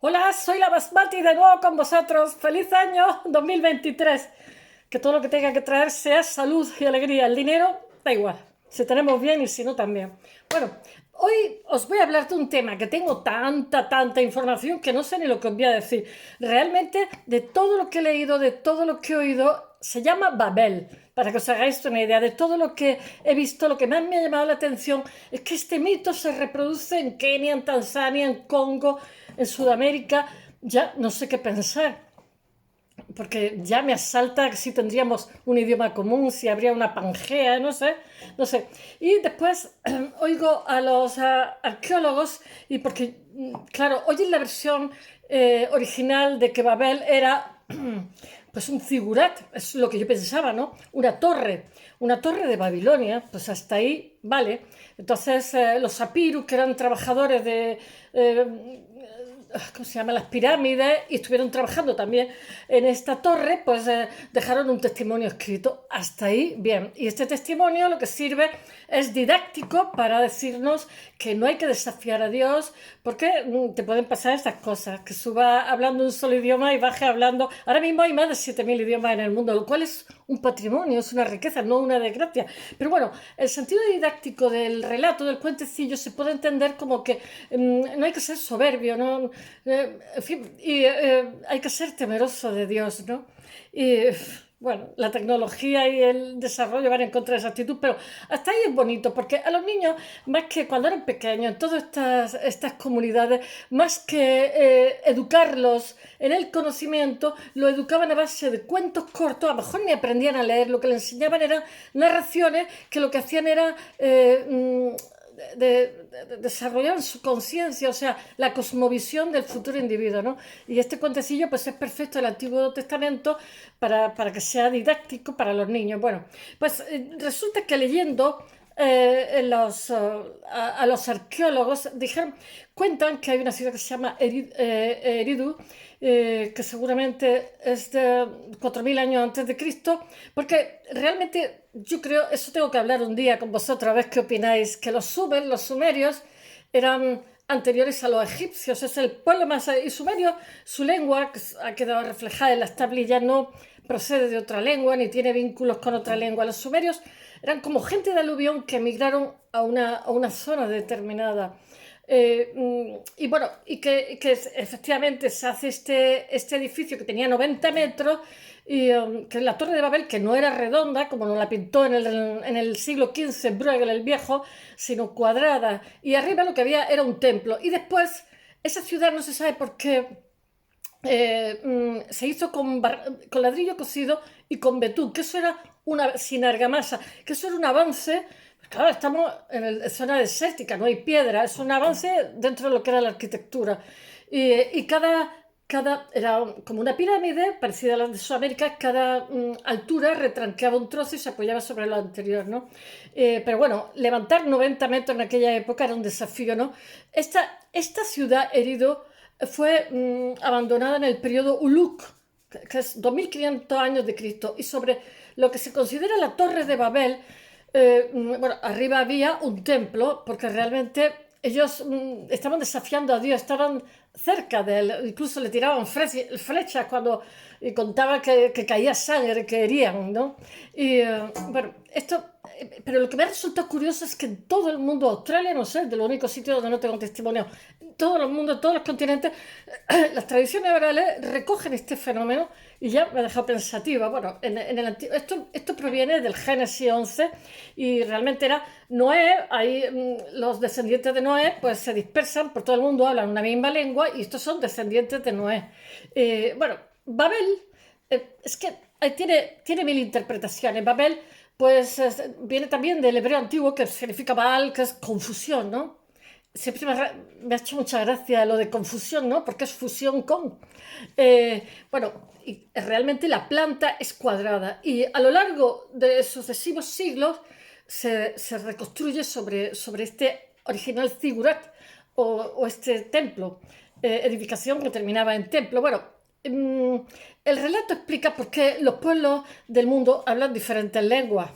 Hola, soy la Basmati de nuevo con vosotros. ¡Feliz año 2023! Que todo lo que tenga que traer sea salud y alegría. El dinero, da igual. Si tenemos bien y si no, también. Bueno, hoy os voy a hablar de un tema que tengo tanta información que no sé ni lo que os voy a decir. Realmente, de todo lo que he leído, de todo lo que he oído, se llama Babel. Para que os hagáis una idea de todo lo que he visto, lo que más me ha llamado la atención es que este mito se reproduce en Kenia, en Tanzania, en Congo, en Sudamérica. Ya no sé qué pensar, porque ya me asalta si tendríamos un idioma común, si habría una Pangea, no sé. Y después oigo a los arqueólogos, y porque, claro, oyen la versión original de que Babel era pues un zigurat, es lo que yo pensaba, ¿no? Una torre de Babilonia, pues hasta ahí, vale. Entonces, los sapirus, que eran trabajadores de ¿cómo se llama? Las pirámides, y estuvieron trabajando también en esta torre, pues dejaron un testimonio escrito. Hasta ahí, bien. Y este testimonio lo que sirve es didáctico para decirnos que no hay que desafiar a Dios, porque te pueden pasar estas cosas, que suba hablando un solo idioma y baje hablando. Ahora mismo hay más de 7.000 idiomas en el mundo, lo cual es un patrimonio, es una riqueza, no una desgracia. Pero bueno, el sentido didáctico del relato, del cuentecillo, se puede entender como que no hay que ser soberbio, ¿no? En fin, y hay que ser temeroso de Dios, ¿no? Y bueno, la tecnología y el desarrollo van en contra de esa actitud, pero hasta ahí es bonito, porque a los niños, más que cuando eran pequeños, en todas estas comunidades, más que educarlos en el conocimiento, lo educaban a base de cuentos cortos. A lo mejor ni aprendían a leer, lo que les enseñaban eran narraciones que lo que hacían era desarrollar su conciencia, o sea, la cosmovisión del futuro individuo, ¿no? Y este cuentecillo pues es perfecto del Antiguo Testamento para que sea didáctico para los niños. Bueno, pues resulta que leyendo a los arqueólogos cuentan que hay una ciudad que se llama Eridu, que seguramente es de 4.000 años antes de Cristo, porque realmente yo creo, eso tengo que hablar un día con vosotros, a ver qué opináis, que los sumerios, eran anteriores a los egipcios, es el pueblo más... Y sumerio, su lengua, que ha quedado reflejada en las tablillas, no procede de otra lengua, ni tiene vínculos con otra lengua. Los sumerios eran como gente de aluvión que emigraron a una zona determinada. Y bueno, y que efectivamente se hace este edificio que tenía 90 metros, y que es la Torre de Babel, que no era redonda, como nos la pintó en el siglo XV Bruegel el Viejo, sino cuadrada. Y arriba lo que había era un templo. Y después, esa ciudad no se sabe por qué se hizo con ladrillo cocido y con betún, que eso era sin argamasa, que eso era un avance. Claro, estamos en zona desértica, no hay piedra, es un avance dentro de lo que era la arquitectura. Y cada era como una pirámide parecida a la de Sudamérica. Cada altura retranqueaba un trozo y se apoyaba sobre lo anterior, ¿no? Pero bueno, levantar 90 metros en aquella época era un desafío, ¿no? Esta ciudad, Erido, fue abandonada en el periodo Uluk, que es 2500 años de Cristo, y sobre lo que se considera la Torre de Babel, bueno, arriba había un templo, porque realmente ellos estaban desafiando a Dios, estaban cerca de él, incluso le tiraban flechas cuando y contaban que caía sangre, que herían, ¿no? Y bueno, pero lo que me ha resultado curioso es que en todo el mundo, Australia, no sé, de los únicos sitios donde no tengo testimonio, en todo el mundo, en todos los continentes, las tradiciones orales recogen este fenómeno, y ya me ha dejado pensativa. Bueno, esto proviene del Génesis 11, y realmente era Noé. Ahí los descendientes de Noé pues se dispersan por todo el mundo, hablan una misma lengua, y estos son descendientes de Noé. Bueno, Babel, es que tiene mil interpretaciones. Babel pues viene también del hebreo antiguo, que significa Baal, que es confusión, ¿no? Siempre me ha hecho mucha gracia lo de confusión, ¿no? Porque es fusión con. Bueno, y realmente la planta es cuadrada, y a lo largo de sucesivos siglos se reconstruye sobre este original zigurat, o este templo, edificación que terminaba en templo. Bueno, el relato explica por qué los pueblos del mundo hablan diferentes lenguas.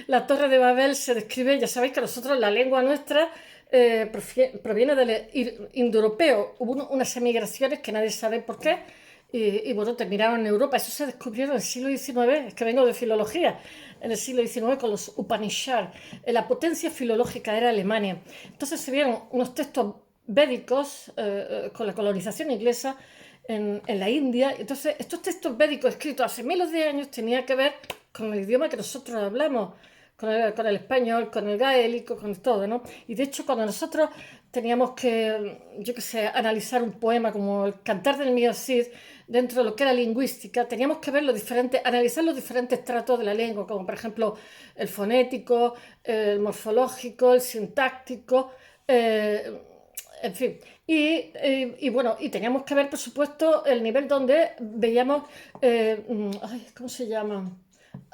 La Torre de Babel se describe, ya sabéis que nosotros la lengua nuestra proviene del indoeuropeo. Hubo unas emigraciones que nadie sabe por qué, bueno, terminaron en Europa. Eso se descubrió en el siglo XIX, es que vengo de filología, en el siglo XIX con los Upanishad. La potencia filológica era Alemania. Entonces se vieron unos textos védicos con la colonización inglesa en la India. Entonces estos textos védicos escritos hace miles de años tenían que ver con el idioma que nosotros hablamos, con el español, con el gaélico, con todo, ¿no? Y de hecho, cuando nosotros teníamos que, yo qué sé, analizar un poema como el Cantar del Mío Cid, dentro de lo que era lingüística, teníamos que ver los diferentes, analizar los diferentes tratos de la lengua, como por ejemplo el fonético, el morfológico, el sintáctico, en fin. Bueno, y teníamos que ver, por supuesto, el nivel donde veíamos, ¿cómo se llama?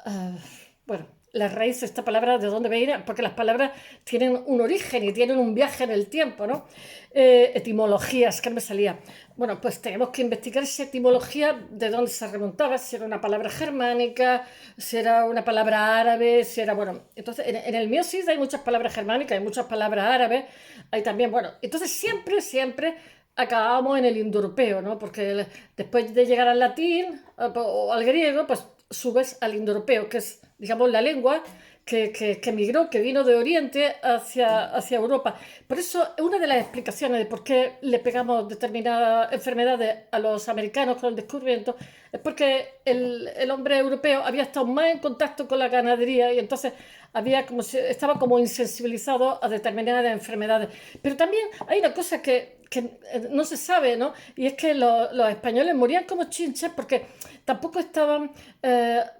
Uh, bueno, la raíz de esta palabra, ¿de dónde viene? Porque las palabras tienen un origen y tienen un viaje en el tiempo, ¿no? Etimologías, que no me salía. Bueno, pues tenemos que investigar esa etimología, de dónde se remontaba, si era una palabra germánica, si era una palabra árabe, si era, bueno, entonces en el mío sí hay muchas palabras germánicas, hay muchas palabras árabes, hay también, bueno, entonces siempre acabamos en el indoeuropeo, ¿no? Porque después de llegar al latín o al griego, pues subes al indoeuropeo, que es, digamos, la lengua que migró, que vino de Oriente hacia Europa. Por eso, una de las explicaciones de por qué le pegamos determinadas enfermedades a los americanos con el descubrimiento es porque el hombre europeo había estado más en contacto con la ganadería y entonces estaba como insensibilizado a determinadas enfermedades. Pero también hay una cosa que no se sabe, ¿no? Y es que los españoles morían como chinches porque tampoco estaban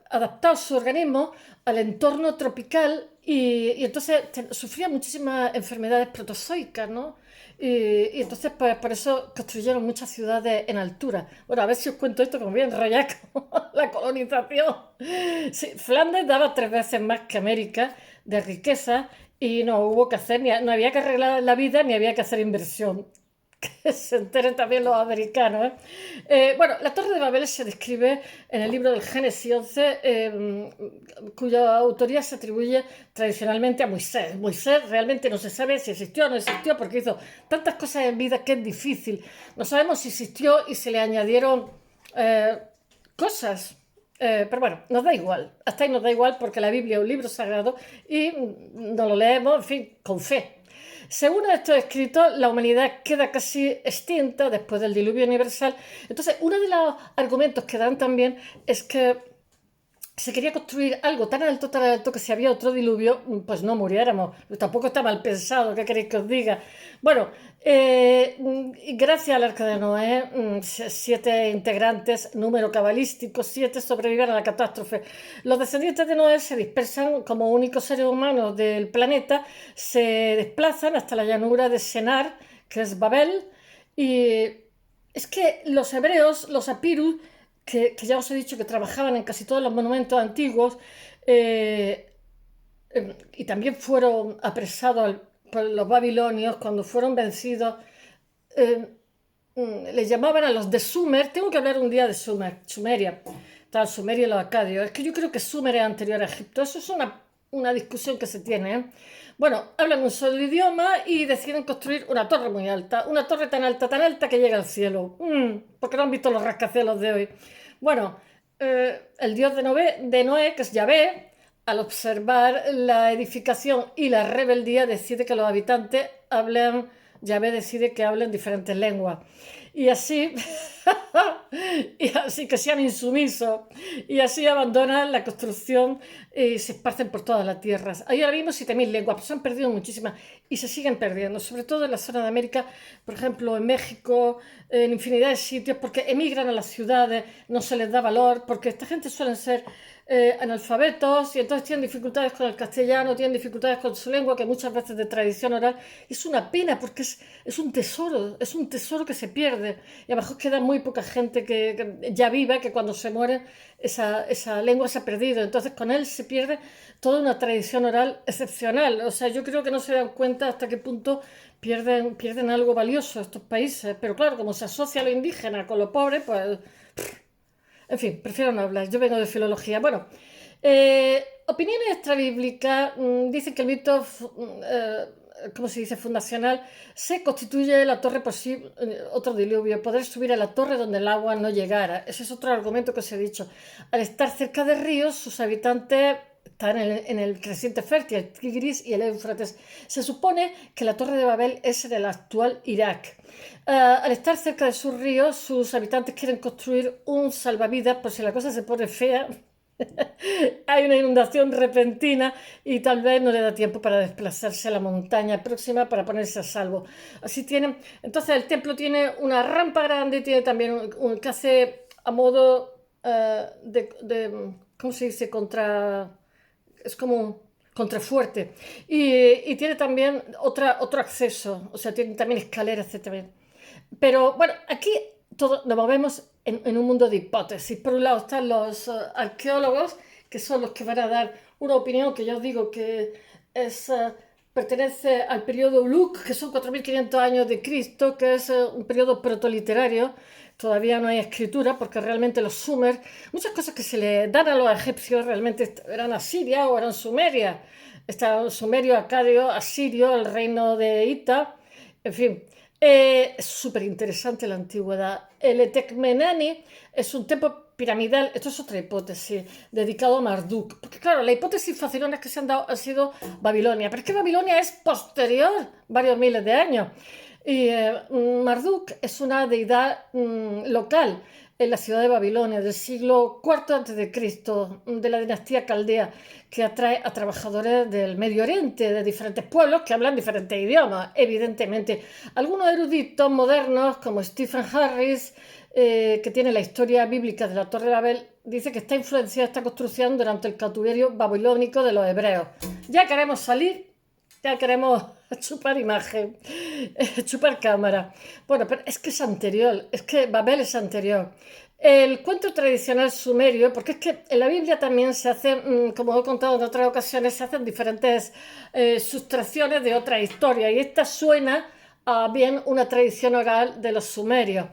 adaptados su organismo al entorno tropical y entonces sufrían muchísimas enfermedades protozoicas, ¿no? Y entonces pues por eso construyeron muchas ciudades en altura. Bueno, a ver si os cuento esto como bien rollaco, la colonización. Sí, Flandes daba 3 veces más que América de riqueza y no hubo que hacer, no había que arreglar la vida ni había que hacer inversión. Que se enteren también los americanos. Bueno, la Torre de Babel se describe en el libro del Génesis 11, cuya autoría se atribuye tradicionalmente a Moisés. Moisés realmente no se sabe si existió o no existió, porque hizo tantas cosas en vida que es difícil. No sabemos si existió y se le añadieron cosas. Pero bueno, nos da igual. Hasta ahí nos da igual porque la Biblia es un libro sagrado y nos lo leemos, en fin, con fe. Según estos escritos, la humanidad queda casi extinta después del diluvio universal. Entonces, uno de los argumentos que dan también es que se quería construir algo tan alto que si había otro diluvio, pues no muriéramos. Tampoco está mal pensado, ¿qué queréis que os diga? Bueno, gracias al Arca de Noé, 7 integrantes, número cabalístico, 7 sobrevivieron a la catástrofe. Los descendientes de Noé se dispersan como únicos seres humanos del planeta, se desplazan hasta la llanura de Senar, que es Babel, y es que los hebreos, los apirus, que ya os he dicho que trabajaban en casi todos los monumentos antiguos y también fueron apresados por los babilonios cuando fueron vencidos. Les llamaban a los de Sumer. Tengo que hablar un día de Sumeria. Tal, Sumeria y los acadios. Es que yo creo que Sumer es anterior a Egipto. Eso es una discusión que se tiene, ¿eh? Bueno, hablan un solo idioma y deciden construir una torre muy alta. Una torre tan alta que llega al cielo. Porque no han visto los rascacielos de hoy. Bueno, el dios de Noé, que es Yahvé, al observar la edificación y la rebeldía, decide que los habitantes hablen, Yahvé decide que hablen diferentes lenguas. Y así, y así que sean insumisos, y así abandonan la construcción y se esparcen por toda la tierra. Hay ahora mismo 7.000 lenguas, pero se han perdido muchísimas y se siguen perdiendo, sobre todo en la zona de América, por ejemplo, en México, en infinidad de sitios, porque emigran a las ciudades, no se les da valor, porque esta gente suelen ser analfabetos y entonces tienen dificultades con el castellano, tienen dificultades con su lengua, que muchas veces de tradición oral. Es una pena porque es un tesoro que se pierde. Y a lo mejor queda muy poca gente que ya viva, que cuando se muere esa lengua se ha perdido. Entonces con él se pierde toda una tradición oral excepcional. O sea, yo creo que no se dan cuenta hasta qué punto pierden algo valioso estos países. Pero claro, como se asocia lo indígena con lo pobre, pues... En fin, prefiero no hablar, yo vengo de filología. Bueno, opiniones extrabíblicas dicen que el mito ¿cómo se dice?, fundacional, se constituye la torre por sí, otro diluvio, poder subir a la torre donde el agua no llegara. Ese es otro argumento que os he dicho. Al estar cerca de ríos, sus habitantes están en el creciente fértil, el Tigris y el Éufrates. Se supone que la Torre de Babel es en el actual Irak. Al estar cerca de sus ríos, sus habitantes quieren construir un salvavidas por si la cosa se pone fea. Hay una inundación repentina y tal vez no le da tiempo para desplazarse a la montaña próxima para ponerse a salvo. Así tienen. Entonces el templo tiene una rampa grande y tiene también un que hace a modo ¿cómo se dice? Es como un contrafuerte. Y tiene también otro acceso, o sea, tiene también escaleras, etcétera. Pero bueno, aquí nos movemos en un mundo de hipótesis. Por un lado están los arqueólogos, que son los que van a dar una opinión que yo digo que pertenece al periodo Uluk, que son 4500 años de Cristo, que es un periodo protoliterario. Todavía no hay escritura porque realmente los sumer, muchas cosas que se le dan a los egipcios realmente eran asiria o eran sumeria. Está sumerio, acadio, asirio, el reino de Ita, en fin. Es súper interesante la antigüedad. El Etekmenani es un templo piramidal, esto es otra hipótesis, dedicado a Marduk. Porque claro, la hipótesis facilonas que se han dado ha sido Babilonia, pero es que Babilonia es posterior, varios miles de años. Y Marduk es una deidad local en la ciudad de Babilonia del siglo IV a.C., de la dinastía caldea, que atrae a trabajadores del Medio Oriente, de diferentes pueblos que hablan diferentes idiomas, evidentemente. Algunos eruditos modernos, como Stephen Harris, que tiene la historia bíblica de la Torre de Babel, dice que está influenciada esta construcción durante el cautiverio babilónico de los hebreos. Ya queremos salir, ya queremos chupar imagen, chupar cámara. Bueno, pero es que es anterior, es que Babel es anterior. El cuento tradicional sumerio, porque es que en la Biblia también se hacen, como he contado en otras ocasiones, se hacen diferentes sustracciones de otras historias, y esta suena a bien una tradición oral de los sumerios.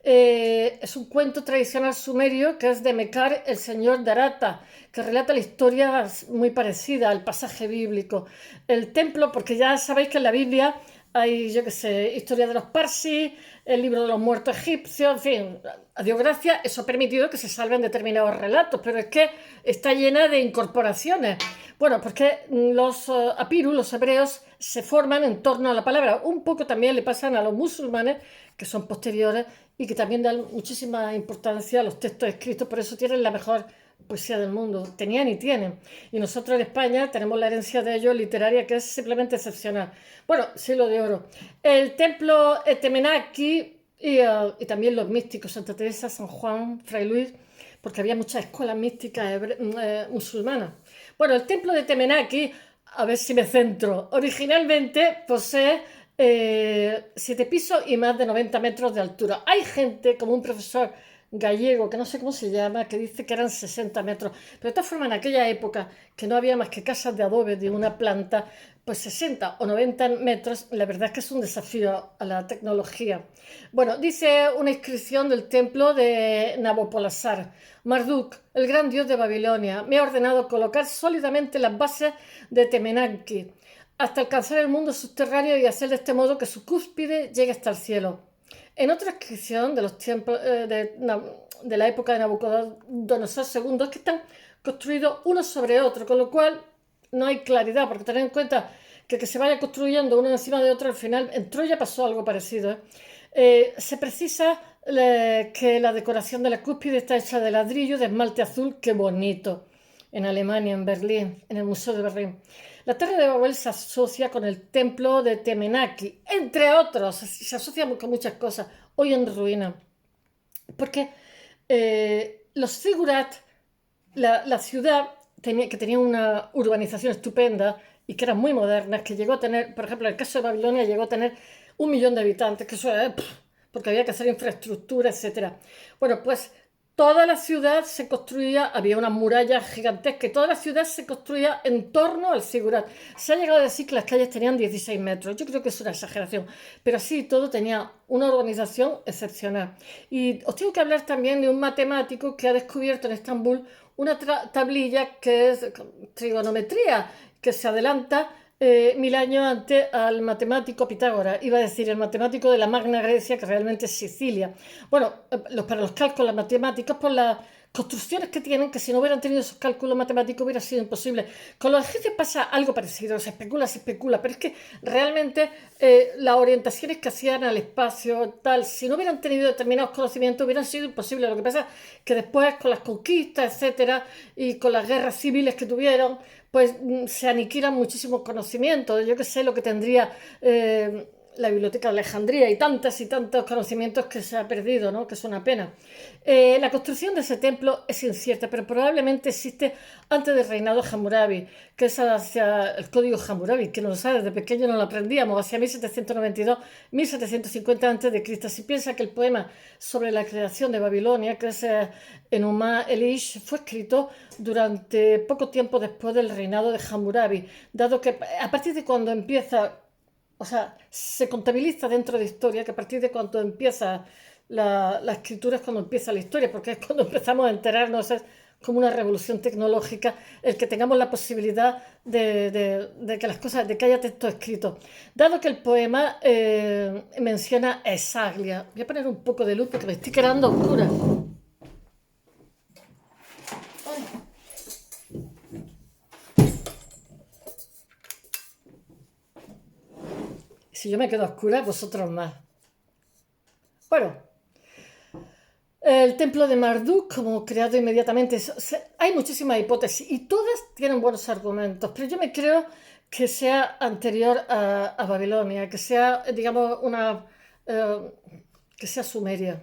Es un cuento tradicional sumerio que es de Mekar, el señor Darata, que relata la historia muy parecida al pasaje bíblico. El templo, porque ya sabéis que en la Biblia hay, yo qué sé, historia de los Parsis, el libro de los muertos egipcios, en fin, a Dios gracias, eso ha permitido que se salven determinados relatos, pero es que está llena de incorporaciones. Bueno, porque los apirus, los hebreos, se forman en torno a la palabra. Un poco también le pasan a los musulmanes, que son posteriores y que también dan muchísima importancia a los textos escritos, por eso tienen la mejor poesía del mundo. Tenían y tienen. Y nosotros en España tenemos la herencia de ellos literaria que es simplemente excepcional. Bueno, siglo de oro. El templo Etemenaki y también los místicos, Santa Teresa, San Juan, Fray Luis, porque había muchas escuelas místicas musulmanas. Bueno, el templo de Temenaki, a ver si me centro, originalmente posee 7 pisos y más de 90 metros de altura. Hay gente, como un profesor gallego, que no sé cómo se llama, que dice que eran 60 metros. Pero de todas formas, en aquella época, que no había más que casas de adobe de una planta, pues 60 o 90 metros, la verdad es que es un desafío a la tecnología. Bueno, dice una inscripción del templo de Nabopolassar: Marduk, el gran dios de Babilonia, me ha ordenado colocar sólidamente las bases de Temenanki hasta alcanzar el mundo subterráneo y hacer de este modo que su cúspide llegue hasta el cielo. En otra inscripción de los tiempos de la época de Nabucodonosor II es que están construidos uno sobre otro, con lo cual no hay claridad, porque tened en cuenta que se vaya construyendo uno encima de otro, al final en Troya pasó algo parecido. Se precisa que la decoración de la cúspide está hecha de ladrillo de esmalte azul, qué bonito, en Alemania, en Berlín, en el Museo de Berlín. La Torre de Babel se asocia con el templo de Temenaki, entre otros, se asocia con muchas cosas, hoy en ruina. Porque los Zigurat, la ciudad que tenía una urbanización estupenda y que era muy moderna, que llegó a tener, por ejemplo, en el caso de Babilonia, llegó a tener 1 millón de habitantes, que eso es, porque había que hacer infraestructura, etc. Bueno, pues toda la ciudad se construía, había una muralla gigantesca, y toda la ciudad se construía en torno al Zigurat. Se ha llegado a decir que las calles tenían 16 metros, yo creo que es una exageración, pero así todo tenía una urbanización excepcional. Y os tengo que hablar también de un matemático que ha descubierto en Estambul una tablilla que es trigonometría, que se adelanta 1000 años antes al matemático Pitágoras, iba a decir el matemático de la Magna Grecia, que realmente es Sicilia. Bueno, para los cálculos, las matemáticas, por las construcciones que tienen, que si no hubieran tenido esos cálculos matemáticos hubiera sido imposible. Con los egipcios pasa algo parecido, se especula, pero es que realmente las orientaciones que hacían al espacio, tal, si no hubieran tenido determinados conocimientos hubieran sido imposibles. Lo que pasa es que después, con las conquistas, etcétera, y con las guerras civiles que tuvieron, pues se aniquilan muchísimos conocimientos. Yo que sé lo que tendría la Biblioteca de Alejandría y tantos conocimientos que se ha perdido, ¿no? Que es una pena. La construcción de ese templo es incierta, pero probablemente existe antes del reinado de Hammurabi, que es hacia el código Hammurabi, que no lo sabe, desde pequeño no lo aprendíamos, hacia 1792-1750 a.C. Si piensa que el poema sobre la creación de Babilonia, que es Enuma Elish, fue escrito durante poco tiempo después del reinado de Hammurabi, dado que a partir de cuando empieza, o sea, se contabiliza dentro de historia que a partir de cuando empieza la escritura es cuando empieza la historia, porque es cuando empezamos a enterarnos, es como una revolución tecnológica el que tengamos la posibilidad de que las cosas, de que haya texto escrito. Dado que el poema menciona a Esaglia, voy a poner un poco de luz porque me estoy quedando oscura. Si yo me quedo oscura, vosotros más. Bueno, el templo de Marduk, como creado inmediatamente, hay muchísimas hipótesis y todas tienen buenos argumentos, pero yo me creo que sea anterior a Babilonia, que sea, digamos, que sea sumeria,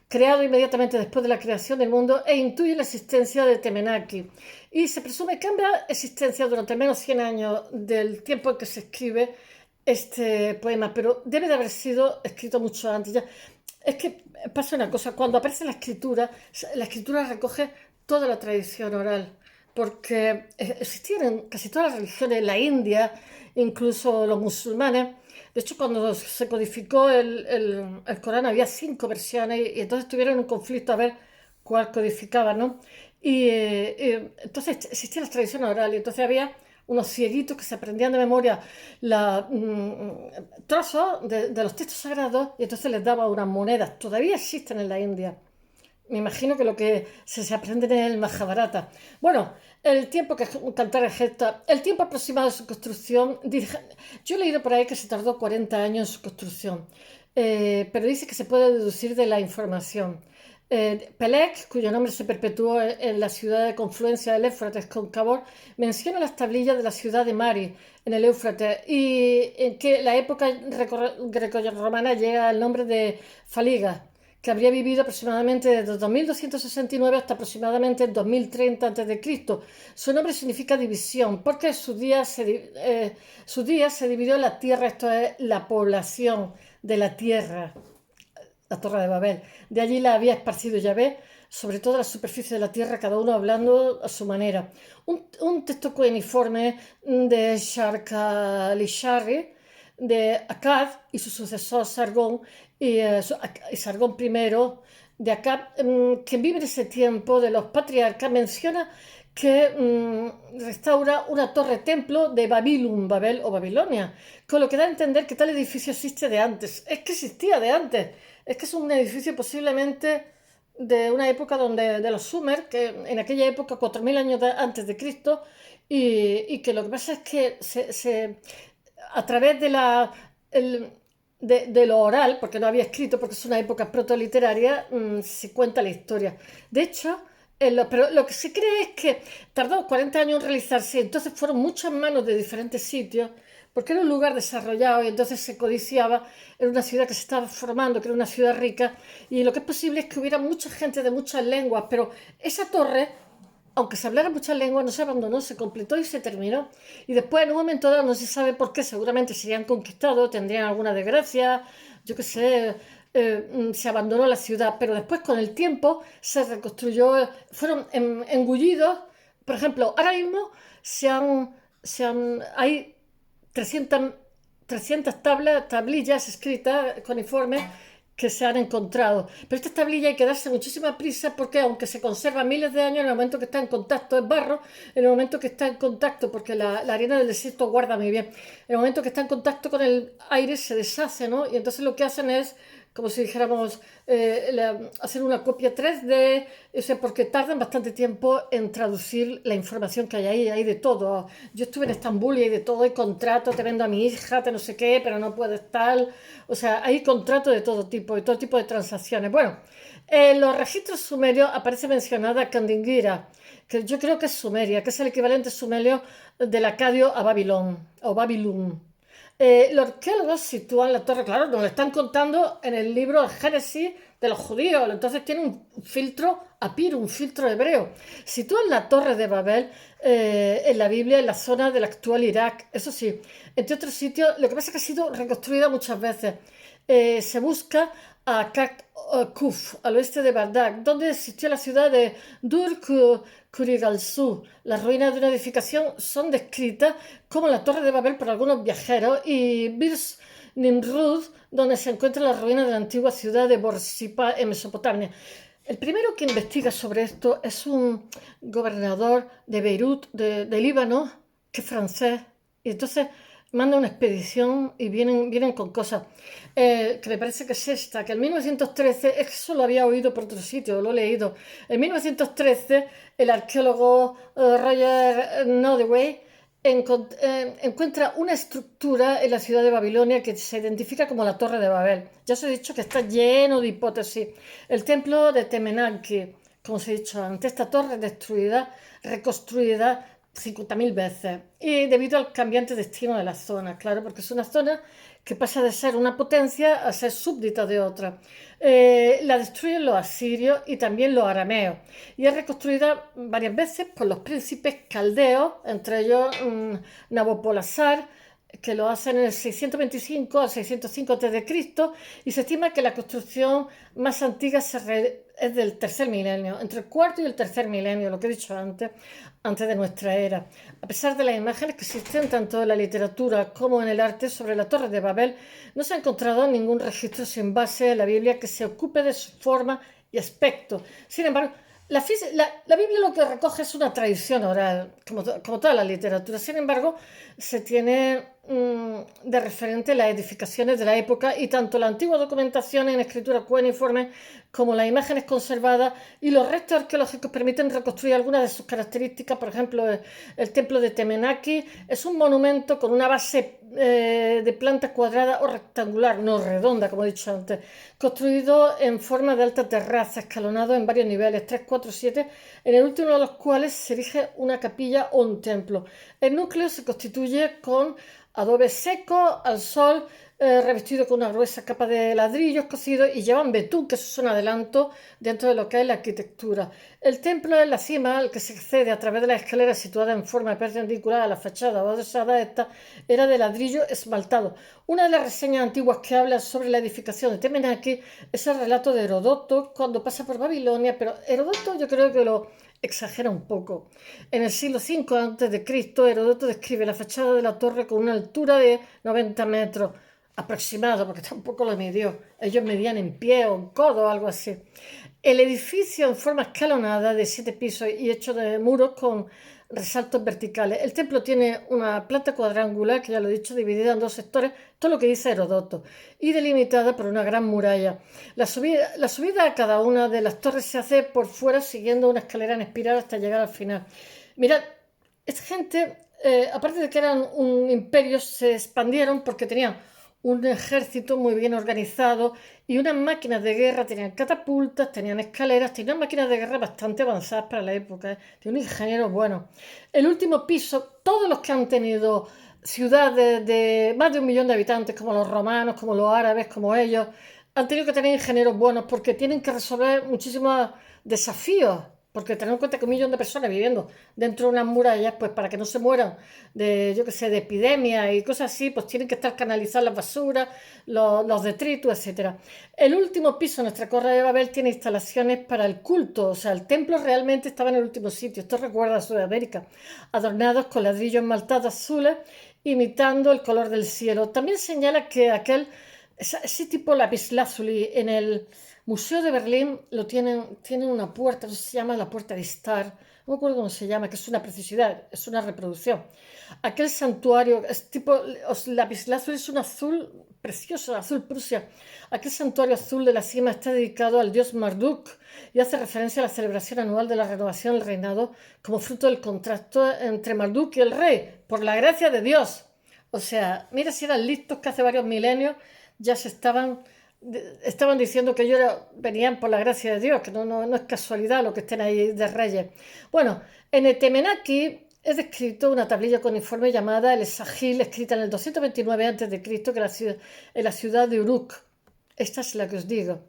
creado inmediatamente después de la creación del mundo e intuye la existencia de Temenaki. Y se presume que habrá existencia durante al menos 100 años del tiempo en que se escribe este poema, pero debe de haber sido escrito mucho antes. Ya. Es que pasa una cosa, cuando aparece la escritura recoge toda la tradición oral, porque existían en casi todas las religiones, en la India, incluso los musulmanes. De hecho, cuando se codificó el Corán había 5 versiones y entonces tuvieron un conflicto a ver cuál codificaba, ¿no? Y entonces existía la tradición oral y entonces había unos cieguitos que se aprendían de memoria trozos de los textos sagrados y entonces les daba unas monedas. Todavía existen en la India. Me imagino que lo que se aprende en el Mahabharata. Bueno, el tiempo que cantar gesta, el tiempo aproximado de su construcción, yo he leído por ahí que se tardó 40 años en su construcción, pero dice que se puede deducir de la información. Peleg, cuyo nombre se perpetuó en la ciudad de confluencia del Éufrates con Cabor, menciona las tablillas de la ciudad de Mari, en el Éufrates, y en que la época greco-romana llega al nombre de Faliga, que habría vivido aproximadamente desde 2269 hasta aproximadamente 2030 a.C. Su nombre significa división, porque su día se dividió en la tierra, esto es la población de la tierra, la Torre de Babel. De allí la había esparcido Yahvé sobre toda la superficie de la tierra, cada uno hablando a su manera. Un texto coeniforme de Sharkali-Sharri, de Akkad y su sucesor Sargón, y Sargón I de Akkad, que vive en ese tiempo de los patriarcas, menciona que restaura una torre templo de Babilum, Babel o Babilonia, con lo que da a entender que tal edificio existe de antes. Es que existía de antes. Es que es un edificio posiblemente de una época de los Sumer, que en aquella época, 4000 años antes de Cristo, y que lo que pasa es que a través de lo oral, porque no había escrito, porque es una época protoliteraria, se cuenta la historia. De hecho, pero lo que se cree es que tardó 40 años en realizarse, entonces fueron muchas manos de diferentes sitios, porque era un lugar desarrollado y entonces se codiciaba, era una ciudad que se estaba formando, que era una ciudad rica, y lo que es posible es que hubiera mucha gente de muchas lenguas, pero esa torre, aunque se hablara muchas lenguas, no se abandonó, se completó y se terminó. Y después, en un momento dado, no se sabe por qué, seguramente serían conquistados, tendrían alguna desgracia, yo qué sé, se abandonó la ciudad, pero después con el tiempo se reconstruyó, fueron engullidos. Por ejemplo, ahora mismo hay 300 tablillas escritas con informes que se han encontrado. Pero estas tablillas hay que darse muchísima prisa porque aunque se conserva miles de años, en el momento que está en contacto es barro, en el momento que está en contacto, porque la arena del desierto guarda muy bien, en el momento que está en contacto con el aire se deshace, ¿no? Y entonces lo que hacen es, como si dijéramos, hacer una copia 3D, o sea, porque tardan bastante tiempo en traducir la información que hay de todo. Yo estuve en Estambul y hay de todo, hay contrato, te vendo a mi hija, te no sé qué, pero no puedes tal. O sea, hay contrato de todo tipo de transacciones. Bueno, en los registros sumerios aparece mencionada Kandingira, que yo creo que es Sumeria, que es el equivalente sumerio del acadio a Babilón, o Babilón. Los arqueólogos sitúan la torre, claro, nos lo están contando en el libro Génesis de los judíos, entonces tiene un filtro apiro, un filtro hebreo. Sitúan la torre de Babel en la Biblia en la zona del actual Irak, eso sí, entre otros sitios, lo que pasa es que ha sido reconstruida muchas veces. Se busca a Kuf, al oeste de Bagdad, donde existió la ciudad de Dur Kurigalsu. Las ruinas de una edificación son descritas como la Torre de Babel por algunos viajeros y Birs Nimrud, donde se encuentran las ruinas de la antigua ciudad de Borsippa en Mesopotamia. El primero que investiga sobre esto es un gobernador de Beirut, de Líbano, que es francés, y entonces manda una expedición y vienen con cosas que me parece que es esta, que en 1913, eso lo había oído por otro sitio, lo he leído, en 1913 el arqueólogo Roger Nodaway encuentra una estructura en la ciudad de Babilonia que se identifica como la Torre de Babel. Ya os he dicho que está lleno de hipótesis. El templo de Temenanki, como os he dicho antes, esta torre destruida, reconstruida 50.000 veces. Y debido al cambiante destino de la zona, claro, porque es una zona que pasa de ser una potencia a ser súbdita de otra. La destruyen los asirios y también los arameos. Y es reconstruida varias veces por los príncipes caldeos, entre ellos Nabopolassar, que lo hacen en el 625 al 605 a.C. y se estima que la construcción más antigua es del tercer milenio, entre el cuarto y el tercer milenio, lo que he dicho antes de nuestra era. A pesar de las imágenes que existen tanto en la literatura como en el arte sobre la Torre de Babel, no se ha encontrado ningún registro sin base en la Biblia que se ocupe de su forma y aspecto. Sin embargo, la Biblia lo que recoge es una tradición oral, como toda la literatura. Sin embargo, se tiene de referente las edificaciones de la época y tanto la antigua documentación en escritura cuneiforme como las imágenes conservadas y los restos arqueológicos permiten reconstruir algunas de sus características. Por ejemplo, el templo de Temenaki es un monumento con una base de planta cuadrada o rectangular, no redonda, como he dicho antes, construido en forma de alta terraza, escalonado en varios niveles, 3, 4, 7, en el último de los cuales se erige una capilla o un templo. El núcleo se constituye con adobe seco al sol, revestido con una gruesa capa de ladrillos cocidos y llevan betún, que eso es un adelanto dentro de lo que es la arquitectura. El templo es la cima al que se accede a través de las escaleras situadas en forma perpendicular a la fachada o adosada a esta, era de ladrillo esmaltado. Una de las reseñas antiguas que habla sobre la edificación de Temenaki es el relato de Herodoto cuando pasa por Babilonia, pero Herodoto yo creo que lo exagera un poco. En el siglo V a.C., Herodoto describe la fachada de la torre con una altura de 90 metros aproximado, porque tampoco lo midió. Ellos medían en pie o en codo o algo así. El edificio en forma escalonada de 7 pisos y hecho de muros con resaltos verticales. El templo tiene una planta cuadrangular, que ya lo he dicho, dividida en dos sectores, todo lo que dice Herodoto, y delimitada por una gran muralla. La subida a cada una de las torres se hace por fuera siguiendo una escalera en espiral hasta llegar al final. Mirad, esta gente, aparte de que eran un imperio, se expandieron porque tenían un ejército muy bien organizado y unas máquinas de guerra, tenían catapultas, tenían escaleras, tenían máquinas de guerra bastante avanzadas para la época, tiene un ingeniero bueno. El último piso, todos los que han tenido ciudades de más de 1 millón de habitantes, como los romanos, como los árabes, como ellos, han tenido que tener ingenieros buenos porque tienen que resolver muchísimos desafíos. Porque tener en cuenta que 1 millón de personas viviendo dentro de unas murallas, pues para que no se mueran de, yo qué sé, de epidemias y cosas así, pues tienen que estar canalizadas las basuras, los detritus, etcétera. El último piso de nuestra Torre de Babel tiene instalaciones para el culto, o sea, el templo realmente estaba en el último sitio. Esto recuerda a Sudamérica, adornados con ladrillos esmaltados azules, imitando el color del cielo. También señala que aquel ese tipo lapislázuli en el Museo de Berlín tienen una puerta, no sé si se llama la puerta de Star, no me acuerdo cómo se llama, que es una preciosidad, es una reproducción. Aquel santuario es tipo, lapislázuli es un azul precioso, azul Prusia. Aquel santuario azul de la cima está dedicado al dios Marduk y hace referencia a la celebración anual de la renovación del reinado como fruto del contrato entre Marduk y el rey, por la gracia de Dios. O sea, mira si eran listos que hace varios milenios ya estaban diciendo que ellos venían por la gracia de Dios, que no es casualidad lo que estén ahí de reyes. Bueno, en Etemenaki es descrito una tablilla con informe llamada el Esagil, escrita en el 229 a.C., que en la ciudad de Uruk. Esta es la que os digo.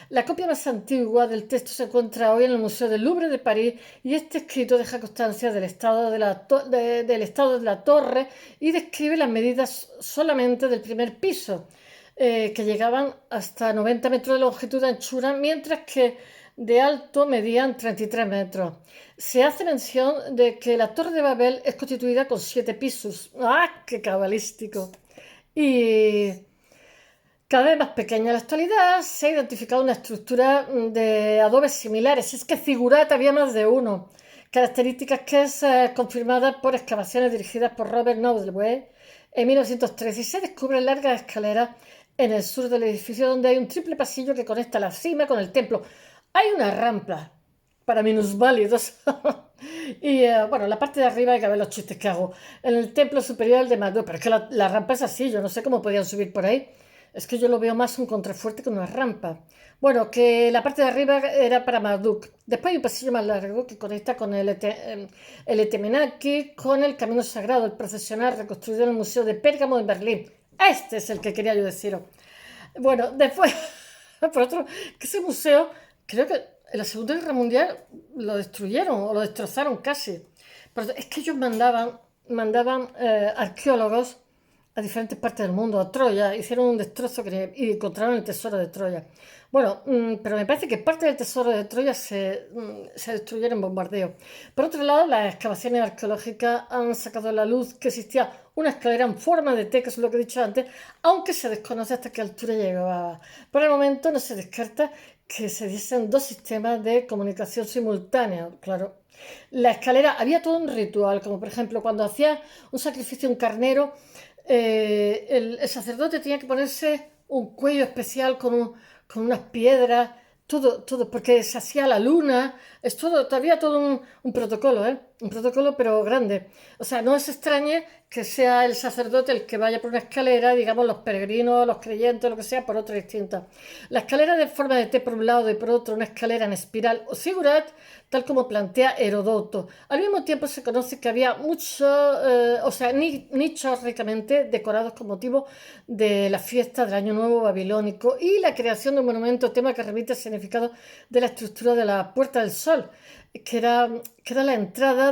La copia más antigua del texto se encuentra hoy en el Museo del Louvre de París y este escrito deja constancia del estado del estado de la torre y describe las medidas solamente del primer piso, que llegaban hasta 90 metros de longitud de anchura, mientras que de alto medían 33 metros. Se hace mención de que la Torre de Babel es constituida con 7 pisos. ¡Ah, qué cabalístico! Y cada vez más pequeña. En la actualidad se ha identificado una estructura de adobes similares. Es que Zigurat había más de uno. Características que es confirmada por excavaciones dirigidas por Robert Noudlewe en 1913. Y se descubren largas escaleras en el sur del edificio donde hay un triple pasillo que conecta la cima con el templo. Hay una rampa para minusválidos. Y bueno, la parte de arriba hay que ver los chistes que hago. En el templo superior de Marduk, pero es que la rampa es así, yo no sé cómo podían subir por ahí. Es que yo lo veo más un contrafuerte que una rampa. Bueno, que la parte de arriba era para Marduk. Después hay un pasillo más largo que conecta con el Etemenaki con el Camino Sagrado, el procesional reconstruido en el Museo de Pérgamo en Berlín. Este es el que quería yo deciros. Bueno, después, por otro, que ese museo, creo que en la Segunda Guerra Mundial lo destruyeron o lo destrozaron casi. Pero es que ellos mandaban arqueólogos a diferentes partes del mundo, a Troya, hicieron un destrozo y encontraron el tesoro de Troya. Bueno, pero me parece que parte del tesoro de Troya se destruyeron en bombardeo. Por otro lado, las excavaciones arqueológicas han sacado a la luz que existía una escalera en forma de T, que es lo que he dicho antes, aunque se desconoce hasta qué altura llegaba. Por el momento no se descarta que se diesen dos sistemas de comunicación simultánea, claro. La escalera, había todo un ritual, como por ejemplo cuando hacía un sacrificio un carnero, el sacerdote tenía que ponerse un cuello especial con unas piedras, todo, porque se hacía la luna, es todo, todavía todo un protocolo, ¿eh? Un protocolo pero grande. O sea, no es extrañe que sea el sacerdote el que vaya por una escalera, digamos los peregrinos, los creyentes, lo que sea, por otra distinta. La escalera de forma de T por un lado y por otro una escalera en espiral o zigurat, tal como plantea Herodoto. Al mismo tiempo se conoce que había nichos ricamente decorados con motivo de la fiesta del Año Nuevo babilónico y la creación de un monumento, tema que remite al significado de la estructura de la Puerta del Sol, que era la entrada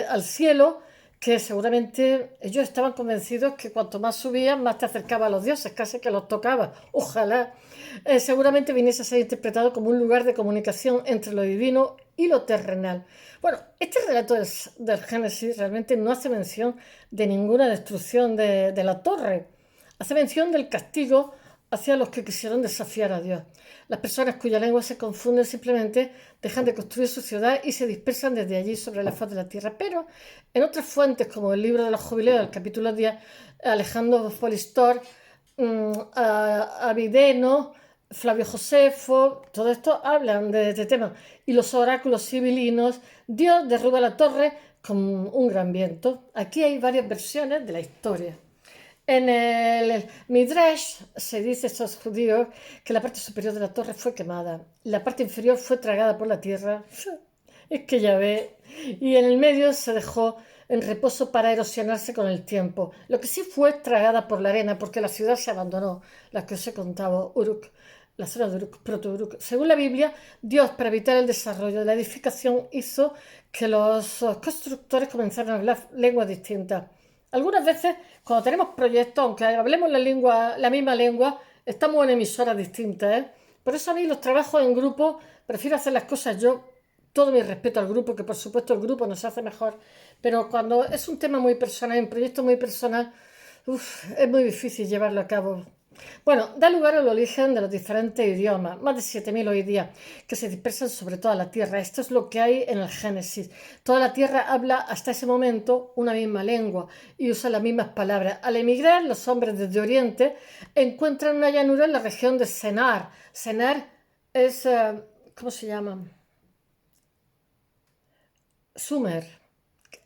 al cielo, que seguramente ellos estaban convencidos que cuanto más subías, más te acercaba a los dioses, casi que los tocaba. Ojalá. Seguramente viniese a ser interpretado como un lugar de comunicación entre lo divino y lo terrenal. Bueno, este relato del Génesis realmente no hace mención de ninguna destrucción de la torre. Hace mención del castigo hacia los que quisieron desafiar a Dios. Las personas cuya lengua se confunden simplemente dejan de construir su ciudad y se dispersan desde allí sobre la faz de la tierra. Pero en otras fuentes, como el libro de los jubileos, el capítulo 10, Alejandro Polistor, Avideno, Flavio Josefo, todo esto hablan de este tema. Y los oráculos sibilinos, Dios derruba la torre con un gran viento. Aquí hay varias versiones de la historia. En el Midrash se dice a estos judíos que la parte superior de la torre fue quemada, la parte inferior fue tragada por la tierra, es que ya ve, y en el medio se dejó en reposo para erosionarse con el tiempo. Lo que sí fue tragada por la arena, porque la ciudad se abandonó, la que os he contado, Uruk, la zona de Uruk, proto-Uruk. Según la Biblia, Dios, para evitar el desarrollo de la edificación, hizo que los constructores comenzaran a hablar lenguas distintas. Algunas veces, cuando tenemos proyectos, aunque hablemos la misma lengua, estamos en emisoras distintas, ¿eh? Por eso a mí los trabajos en grupo, prefiero hacer las cosas yo, todo mi respeto al grupo, que por supuesto el grupo nos hace mejor, pero cuando es un tema muy personal, un proyecto muy personal, es muy difícil llevarlo a cabo. Bueno, da lugar al origen de los diferentes idiomas, más de 7.000 hoy día, que se dispersan sobre toda la Tierra. Esto es lo que hay en el Génesis. Toda la Tierra habla hasta ese momento una misma lengua y usa las mismas palabras. Al emigrar, los hombres desde Oriente encuentran una llanura en la región de Senar. Senar es, ¿cómo se llama? Sumer,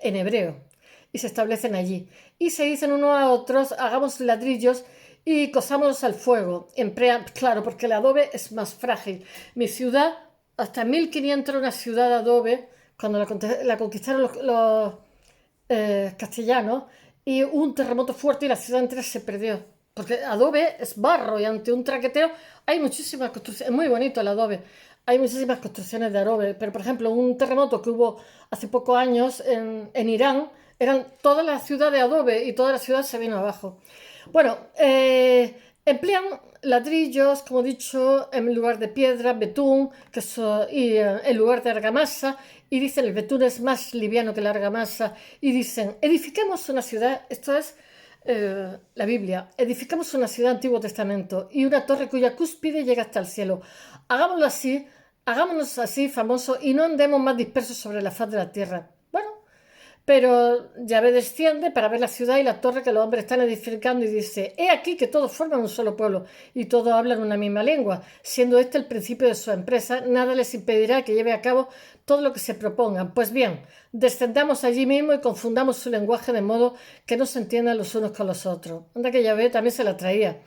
en hebreo, y se establecen allí. Y se dicen unos a otros, hagamos ladrillos y cosámoslos al fuego. Claro, porque el adobe es más frágil. Mi ciudad, hasta 1500 era una ciudad de adobe, cuando la conquistaron los castellanos, y hubo un terremoto fuerte y la ciudad entera se perdió. Porque adobe es barro y ante un traqueteo hay muchísimas construcciones. Es muy bonito el adobe. Hay muchísimas construcciones de adobe. Pero, por ejemplo, un terremoto que hubo hace pocos años en Irán, eran toda la ciudad de adobe y toda la ciudad se vino abajo. Bueno, emplean ladrillos, como he dicho, en lugar de piedra, betún, y en lugar de argamasa, y dicen el betún es más liviano que la argamasa, y dicen, edifiquemos una ciudad, esto es la Biblia, edificamos una ciudad Antiguo Testamento y una torre cuya cúspide llega hasta el cielo. Hagámoslo así, hagámonos así famosos y no andemos más dispersos sobre la faz de la tierra. Bueno, pero Yahvé desciende para ver la ciudad y la torre que los hombres están edificando y dice, he aquí que todos forman un solo pueblo y todos hablan una misma lengua. Siendo este el principio de su empresa, nada les impedirá que lleve a cabo todo lo que se propongan. Pues bien, descendamos allí mismo y confundamos su lenguaje de modo que no se entiendan los unos con los otros. Anda que Yahvé también se la traía.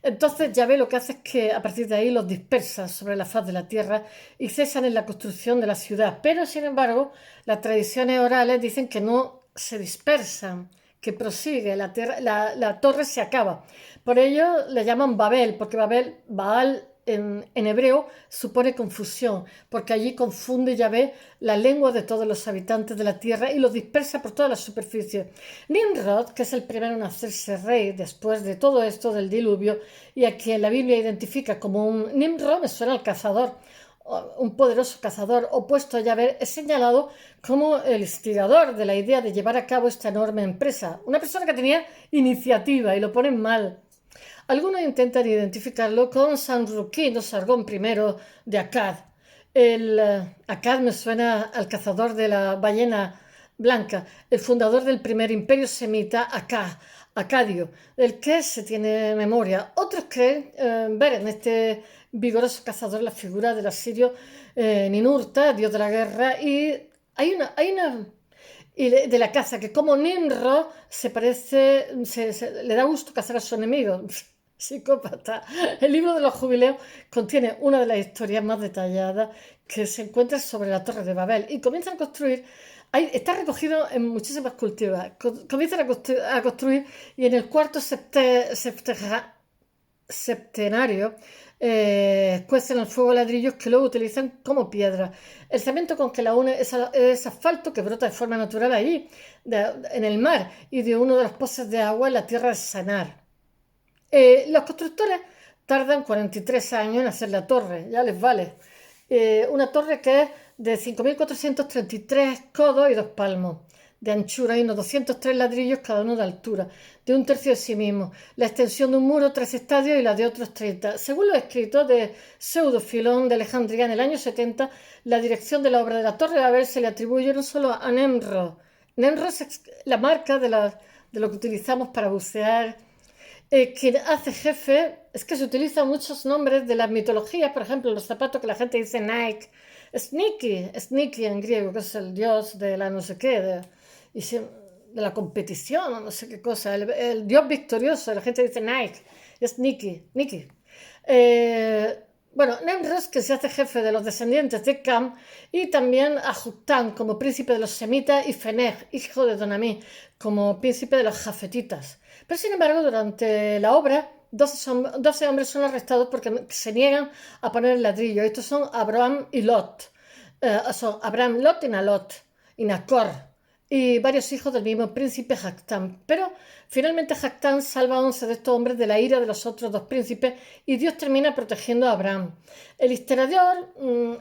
Entonces Yahvé lo que hace es que a partir de ahí los dispersa sobre la faz de la tierra y cesan en la construcción de la ciudad. Pero sin embargo, las tradiciones orales dicen que no se dispersan, que prosigue, la torre se acaba. Por ello le llaman Babel, porque Baal en hebreo supone confusión, porque allí confunde Yahvé la lengua de todos los habitantes de la tierra y los dispersa por toda la superficie. Nimrod, que es el primero en hacerse rey después de todo esto del diluvio, y a quien la Biblia identifica como un Nimrod, me suena al cazador, un poderoso cazador opuesto a Yahvé, es señalado como el instigador de la idea de llevar a cabo esta enorme empresa. Una persona que tenía iniciativa y lo ponen mal. Algunos intentan identificarlo con Sanruquín o Sargón I de Akkad. Akkad me suena al cazador de la ballena blanca, el fundador del primer imperio semita Acadio, del que se tiene memoria. Otros creen ver en este vigoroso cazador la figura del asirio Ninurta, dios de la guerra, y de la caza, que como Nimrod se parece, le da gusto cazar a su enemigo. Psicópata. El libro de los jubileos contiene una de las historias más detalladas que se encuentra sobre la Torre de Babel y comienzan a construir. Está recogido en muchísimas culturas. Comienzan a construir y en el cuarto septenario cuecen al fuego ladrillos que luego utilizan como piedra. El cemento con que la une es asfalto que brota de forma natural ahí, en el mar, y de uno de los pozos de agua en la tierra de Sanar. Los constructores tardan 43 años en hacer la torre, ya les vale. Una torre que es de 5.433 codos y 2 palmos de anchura y unos 203 ladrillos cada uno de altura, de un tercio de sí mismo. La extensión de un muro, 3 estadios y la de otros 30. Según los escritos de Pseudofilón de Alejandría en el año 70, la dirección de la obra de la Torre de Babel se le atribuye no solo a Nemrod. Nemrod es la marca de lo que utilizamos para bucear. Quien hace jefe, es que se utilizan muchos nombres de las mitologías, por ejemplo, los zapatos que la gente dice Nike, Sniki en griego, que es el dios de la no sé qué, de la competición o no sé qué cosa, el dios victorioso, la gente dice Nike, es Niki. Bueno, Nemrod, que se hace jefe de los descendientes de Cam, y también a Joktan como príncipe de los semitas y Feneg, hijo de Donamí, como príncipe de los jafetitas. Pero sin embargo, durante la obra, 12 hombres son arrestados porque se niegan a poner el ladrillo. Estos son Abraham y Lot. Son Abraham, Lot y Nalot, y Nacor, y varios hijos del mismo príncipe Joktan. Pero finalmente Joktan salva a 11 de estos hombres de la ira de los otros 2 príncipes y Dios termina protegiendo a Abraham. El historiador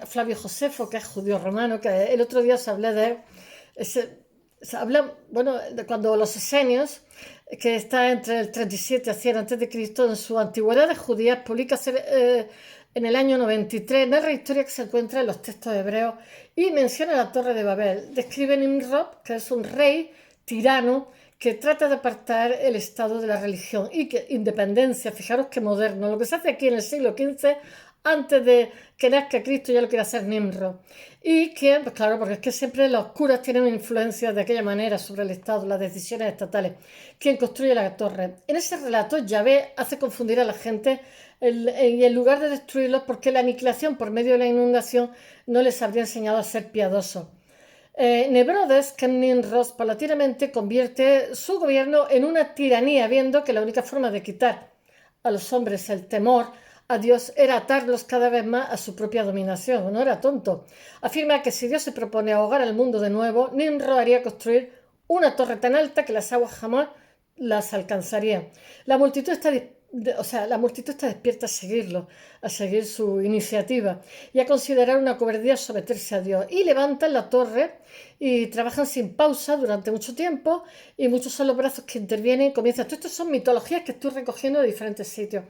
Flavio Josefo, que es judío romano, que el otro día os hablé de él, se habla, bueno, de cuando los esenios que está entre el 37 a 100 a.C., en sus Antigüedades Judías, publica en el año 93, narra historia que se encuentra en los textos hebreos y menciona la Torre de Babel. Describe Nimrod, que es un rey tirano que trata de apartar el Estado de la religión y que independencia, fijaros qué moderno, lo que se hace aquí en el siglo XV, antes de que nazca Cristo ya lo quiere hacer Nimrod. Y que, pues claro, porque es que siempre los curas tienen influencia de aquella manera sobre el Estado, las decisiones estatales. Quien construye la torre. En ese relato, Yahvé hace confundir a la gente y en lugar de destruirlos, porque la aniquilación por medio de la inundación no les habría enseñado a ser piadosos. Nebrodes, que Nimrod paulatinamente convierte su gobierno en una tiranía, viendo que la única forma de quitar a los hombres el temor a Dios era atarlos cada vez más a su propia dominación. No era tonto. Afirma que si Dios se propone ahogar al mundo de nuevo, Nimrod haría construir una torre tan alta que las aguas jamás las alcanzarían. La multitud está despierta a seguirlo, a seguir su iniciativa y a considerar una cobardía someterse a Dios. Y levantan la torre y trabajan sin pausa durante mucho tiempo y muchos son los brazos que intervienen y comienzan. Todo esto son mitologías que estoy recogiendo de diferentes sitios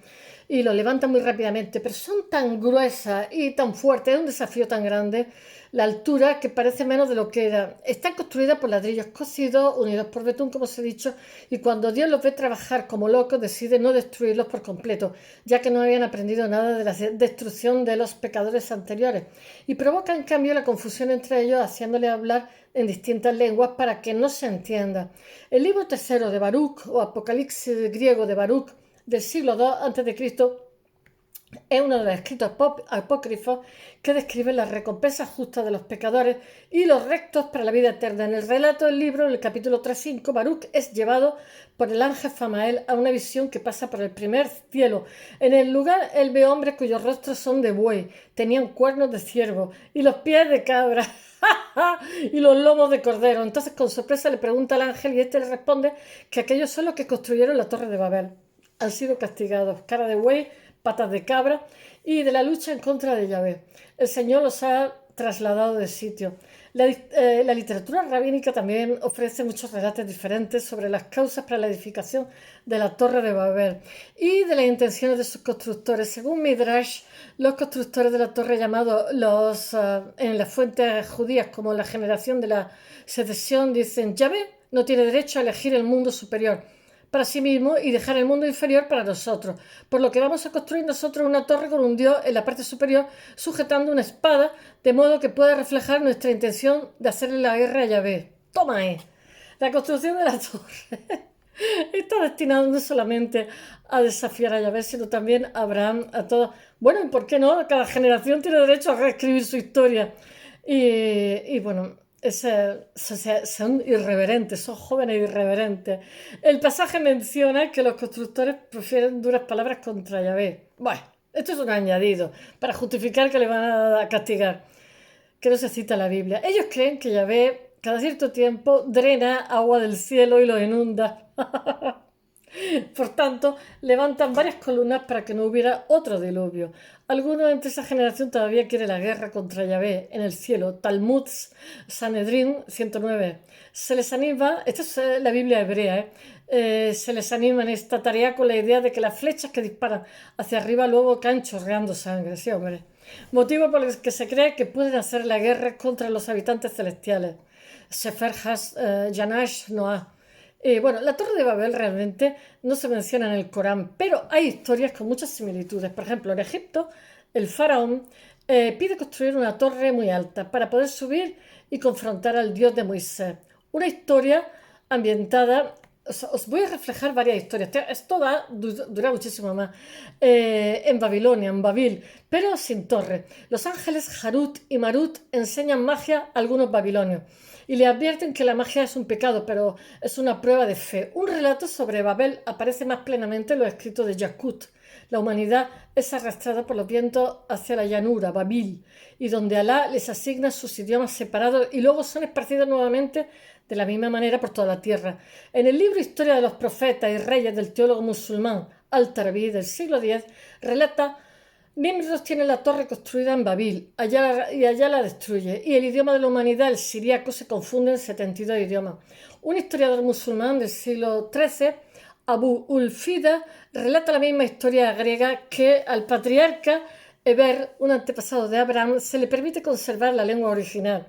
y lo levantan muy rápidamente, pero son tan gruesas y tan fuertes, es un desafío tan grande, la altura que parece menos de lo que era. Están construidas por ladrillos cocidos, unidos por betún, como os he dicho, y cuando Dios los ve trabajar como locos, decide no destruirlos por completo, ya que no habían aprendido nada de la destrucción de los pecadores anteriores, y provoca en cambio la confusión entre ellos, haciéndoles hablar en distintas lenguas para que no se entienda. El libro tercero de Baruch, o Apocalipsis griego de Baruch, del siglo II a.C., es uno de los escritos apócrifos que describe las recompensas justas de los pecadores y los rectos para la vida eterna. En el relato del libro, en el capítulo 3.5, Baruch es llevado por el ángel Famael a una visión que pasa por el primer cielo. En el lugar él ve hombres cuyos rostros son de buey, tenían cuernos de ciervo y los pies de cabra y los lomos de cordero. Entonces con sorpresa le pregunta al ángel y este le responde que aquellos son los que construyeron la Torre de Babel. Han sido castigados, cara de buey, patas de cabra y de la lucha en contra de Yahvé. El Señor los ha trasladado de sitio. La literatura rabínica también ofrece muchos relatos diferentes sobre las causas para la edificación de la Torre de Babel y de las intenciones de sus constructores. Según Midrash, los constructores de la torre, llamados en las fuentes judías como la generación de la secesión, dicen: Yahvé no tiene derecho a elegir el mundo superior para sí mismo y dejar el mundo inferior para nosotros, por lo que vamos a construir nosotros una torre con un dios en la parte superior sujetando una espada, de modo que pueda reflejar nuestra intención de hacerle la guerra a Yahvé. Toma ahí. La construcción de la torre está destinada no solamente a desafiar a Yahvé, sino también a Abraham, a todos. Bueno, ¿y por qué no? Cada generación tiene derecho a reescribir su historia. Y bueno, son irreverentes, son jóvenes irreverentes. El pasaje menciona que los constructores prefieren duras palabras contra Yahvé. Bueno, esto es un añadido para justificar que le van a castigar, que no se cita en la Biblia. Ellos creen que Yahvé cada cierto tiempo drena agua del cielo y lo inunda. Por tanto, levantan varias columnas para que no hubiera otro diluvio. Algunos entre esa generación todavía quieren la guerra contra Yahvé en el cielo. Talmud Sanedrín 109. Se les anima, esta es la Biblia hebrea, se les anima en esta tarea con la idea de que las flechas que disparan hacia arriba luego caen chorreando sangre. Sí, hombre. Motivo por el que se cree que pueden hacer la guerra contra los habitantes celestiales. Sefer Yanash Noah. Bueno, la Torre de Babel realmente no se menciona en el Corán, pero hay historias con muchas similitudes. Por ejemplo, en Egipto, el faraón pide construir una torre muy alta para poder subir y confrontar al Dios de Moisés. Una historia ambientada. Os voy a reflejar varias historias. Esto dura muchísimo más. En Babilonia, en Babil, pero sin torre. Los ángeles Harut y Marut enseñan magia a algunos babilonios y le advierten que la magia es un pecado, pero es una prueba de fe. Un relato sobre Babel aparece más plenamente en los escritos de Yakut. La humanidad es arrastrada por los vientos hacia la llanura, Babil, y donde Alá les asigna sus idiomas separados y luego son esparcidos nuevamente de la misma manera por toda la tierra. En el libro Historia de los profetas y reyes del teólogo musulmán Al-Tarabi del siglo X, relata: Nimrod tiene la torre construida en Babil, allá la destruye, y el idioma de la humanidad, el siríaco, se confunde en 72 idiomas. Un historiador musulmán del siglo XIII Abu Ulfida relata la misma historia griega que al patriarca Eber, un antepasado de Abraham, se le permite conservar la lengua original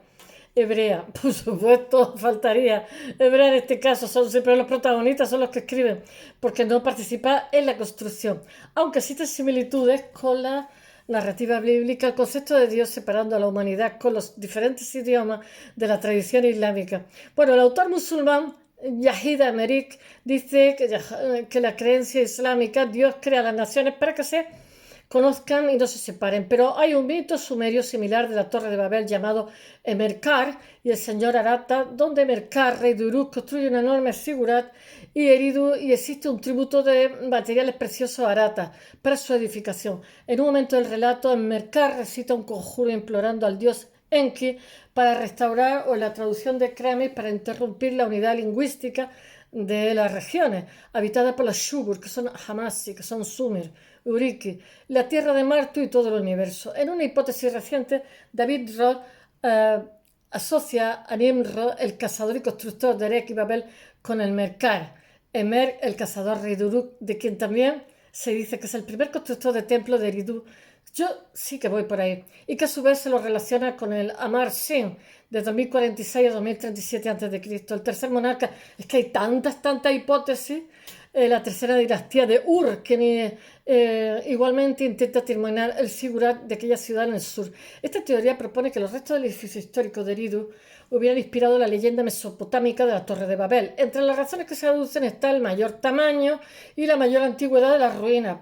hebrea. Por supuesto, faltaría. Hebrea en este caso son siempre los protagonistas, son los que escriben, porque no participa en la construcción. Aunque existen similitudes con la narrativa bíblica, el concepto de Dios separando a la humanidad con los diferentes idiomas de la tradición islámica. Bueno, el autor musulmán Yahid Amerik dice que la creencia islámica, Dios crea las naciones para que se conozcan y no se separen. Pero hay un mito sumerio similar de la Torre de Babel llamado Emerkar y el señor Arata, donde Emerkar, rey de Uruk, construye una enorme zigurat y Eridu y existe un tributo de materiales preciosos a Arata para su edificación. En un momento del relato, Emerkar recita un conjuro implorando al dios Enki para restaurar, o en la traducción de Kremis, para interrumpir la unidad lingüística de las regiones habitadas por los Shubur, que son Hamasi, que son Sumer, Uriki, la tierra de Martu y todo el universo. En una hipótesis reciente, David Roth asocia a Nimrod, el cazador y constructor de Erech y Babel, con el Merkar, Emer, el cazador rey de Uruk, de quien también se dice que es el primer constructor de templo de Eridu. Yo sí que voy por ahí. Y que a su vez se lo relaciona con el Amar Sin, de 2046 a 2037 a.C. El tercer monarca. Es que hay tantas hipótesis. La tercera dinastía de Ur, que igualmente intenta terminar el figurat de aquella ciudad en el sur. Esta teoría propone que los restos del edificio histórico de Eridu hubieran inspirado la leyenda mesopotámica de la Torre de Babel. Entre las razones que se aducen está el mayor tamaño y la mayor antigüedad de las ruinas.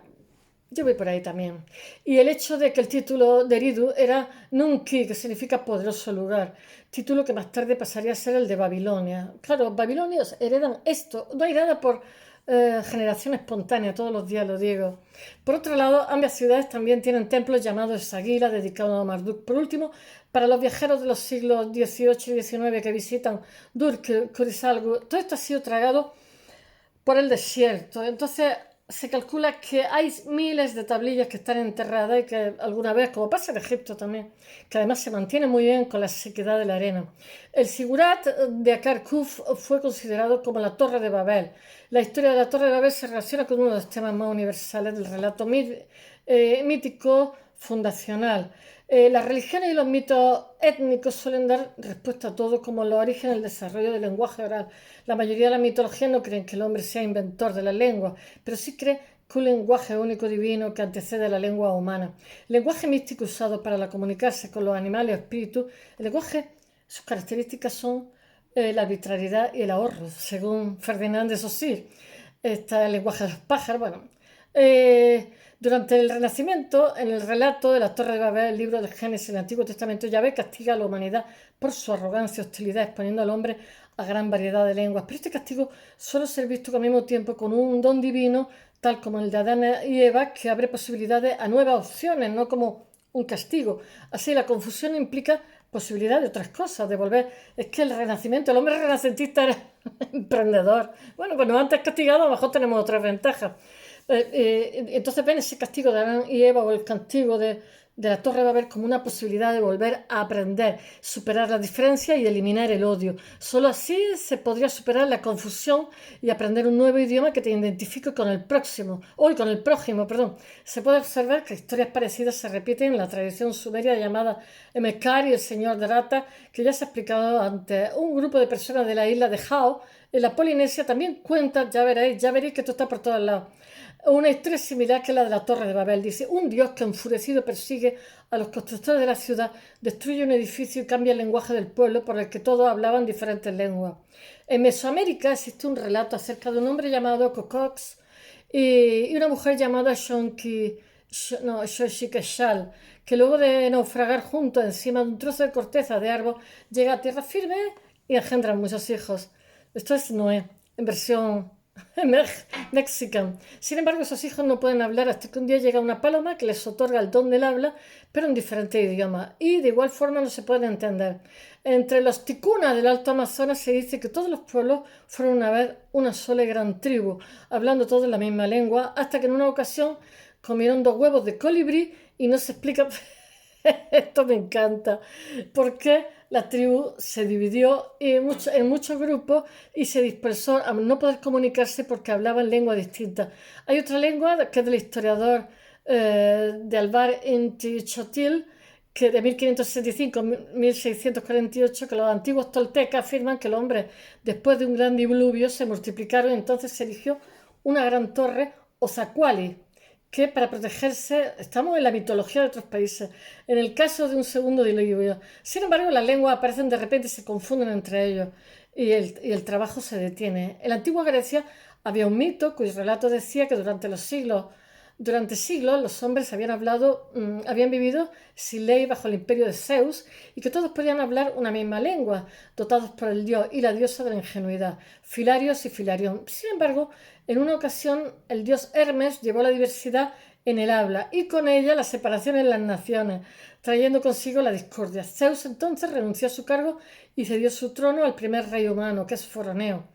Yo voy por ahí también. Y el hecho de que el título de Eridu era Nunki, que significa poderoso lugar, título que más tarde pasaría a ser el de Babilonia. Claro, babilonios heredan esto, no hay nada por generación espontánea, todos los días lo digo. Por otro lado, ambas ciudades también tienen templos llamados Sagila, dedicados a Marduk. Por último, para los viajeros de los siglos XVIII y XIX que visitan Durk, Kurisalgu, todo esto ha sido tragado por el desierto. Entonces, se calcula que hay miles de tablillas que están enterradas y que alguna vez, como pasa en Egipto también, que además se mantiene muy bien con la sequedad de la arena. El Sigurat de Akarkuf fue considerado como la Torre de Babel. La historia de la Torre de Babel se relaciona con uno de los temas más universales del relato mítico fundacional. Las religiones y los mitos étnicos suelen dar respuesta a todo, como los orígenes del desarrollo del lenguaje oral. La mayoría de las mitologías no creen que el hombre sea inventor de la lengua, pero sí cree que un lenguaje único divino que antecede a la lengua humana. El lenguaje místico usado para comunicarse con los animales o espíritus, el lenguaje, sus características son la arbitrariedad y el ahorro, según Ferdinand de Saussure. Está el lenguaje de los pájaros, bueno. Durante el Renacimiento, en el relato de la Torre de Babel, el libro del Génesis del Antiguo Testamento, Yahvé castiga a la humanidad por su arrogancia y hostilidad, exponiendo al hombre a gran variedad de lenguas. Pero este castigo suele ser visto al mismo tiempo con un don divino, tal como el de Adán y Eva, que abre posibilidades a nuevas opciones, no como un castigo. Así, la confusión implica posibilidad de otras cosas, de volver. Es que el Renacimiento, el hombre renacentista era emprendedor. Bueno, pues nos antes castigado, a lo mejor tenemos otras ventajas. Entonces ven ese castigo de Adán y Eva o el castigo de la Torre de Babel como una posibilidad de volver a aprender, superar la diferencia y eliminar el odio. Solo así se podría superar la confusión y aprender un nuevo idioma que te identifique con el próximo, con el prójimo, perdón. Se puede observar que historias parecidas se repiten en la tradición sumeria llamada Emekar y el señor de Rata, que ya se ha explicado antes. Un grupo de personas de la isla de Jao, en la Polinesia, también cuenta, ya veréis que esto está por todos lados. Una historia similar que la de la Torre de Babel. Dice, un dios que enfurecido persigue a los constructores de la ciudad, destruye un edificio y cambia el lenguaje del pueblo por el que todos hablaban diferentes lenguas. En Mesoamérica existe un relato acerca de un hombre llamado Cocox y una mujer llamada Xochicashal, que luego de naufragar juntos encima de un trozo de corteza de árbol, llega a tierra firme y engendran muchos hijos. Esto es Noé, en versión mexican. Sin embargo, esos hijos no pueden hablar hasta que un día llega una paloma que les otorga el don del habla, pero en diferentes idiomas, y de igual forma no se pueden entender. Entre los ticunas del Alto Amazonas se dice que todos los pueblos fueron una vez una sola y gran tribu, hablando todos la misma lengua, hasta que en una ocasión comieron 2 huevos de colibrí y no se explica Esto me encanta, porque la tribu se dividió en muchos grupos y se dispersó a no poder comunicarse porque hablaban lenguas distintas. Hay otra lengua que es del historiador de Alvar Inti Chotil, que de 1565 a 1648, que los antiguos toltecas afirman que los hombres, después de un gran diluvio, se multiplicaron y entonces se erigió una gran torre o zacuali, que para protegerse, estamos en la mitología de otros países, en el caso de un segundo diluvio. Sin embargo, las lenguas aparecen de repente y se confunden entre ellos y el trabajo se detiene. En la antigua Grecia había un mito cuyo relato decía que durante siglos los hombres habían vivido sin ley bajo el imperio de Zeus y que todos podían hablar una misma lengua, dotados por el dios y la diosa de la ingenuidad, Filarios y Filarión. Sin embargo, en una ocasión el dios Hermes llevó la diversidad en el habla y con ella la separación en las naciones, trayendo consigo la discordia. Zeus entonces renunció a su cargo y cedió su trono al primer rey humano, que es Foroneo.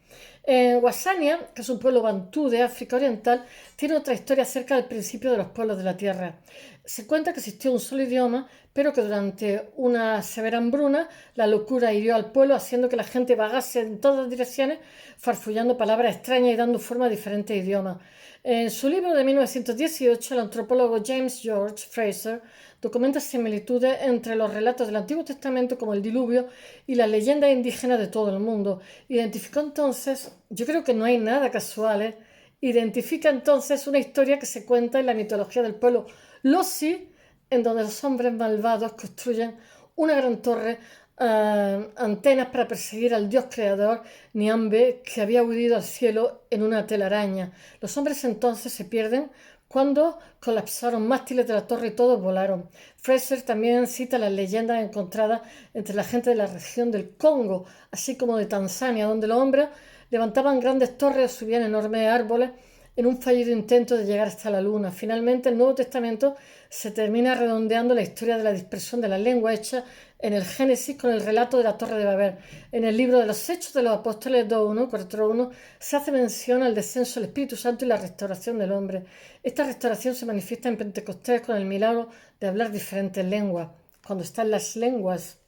Wasania, que es un pueblo bantú de África Oriental, tiene otra historia acerca del principio de los pueblos de la tierra. Se cuenta que existió un solo idioma, pero que durante una severa hambruna la locura hirió al pueblo, haciendo que la gente vagase en todas direcciones, farfullando palabras extrañas y dando forma a diferentes idiomas. En su libro de 1918, el antropólogo James George Fraser documenta similitudes entre los relatos del Antiguo Testamento como el diluvio y las leyendas indígenas de todo el mundo. Identificó entonces, yo creo que no hay nada casual, identifica entonces una historia que se cuenta en la mitología del pueblo Lozi, en donde los hombres malvados construyen una gran torre, antenas para perseguir al dios creador Niambe, que había huido al cielo en una telaraña. Los hombres entonces se pierden cuando colapsaron mástiles de la torre y todos volaron. Fraser también cita las leyendas encontradas entre la gente de la región del Congo, así como de Tanzania, donde los hombres levantaban grandes torres o subían enormes árboles en un fallido intento de llegar hasta la luna. Finalmente, el Nuevo Testamento se termina redondeando la historia de la dispersión de la lengua hecha en el Génesis con el relato de la Torre de Babel. En el libro de los Hechos de los Apóstoles 2.1, capítulo 1, se hace mención al descenso del Espíritu Santo y la restauración del hombre. Esta restauración se manifiesta en Pentecostés con el milagro de hablar diferentes lenguas, cuando están las lenguas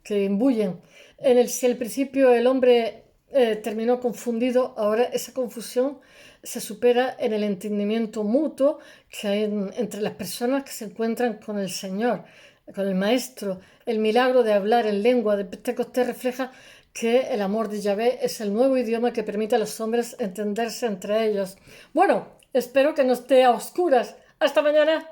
que imbuyen. Si al principio el hombre terminó confundido, ahora esa confusión se supera en el entendimiento mutuo que hay entre las personas que se encuentran con el Señor, con el Maestro. El milagro de hablar en lengua de Pentecostés refleja que el amor de Yahvé es el nuevo idioma que permite a los hombres entenderse entre ellos. Bueno, espero que no esté a oscuras. ¡Hasta mañana!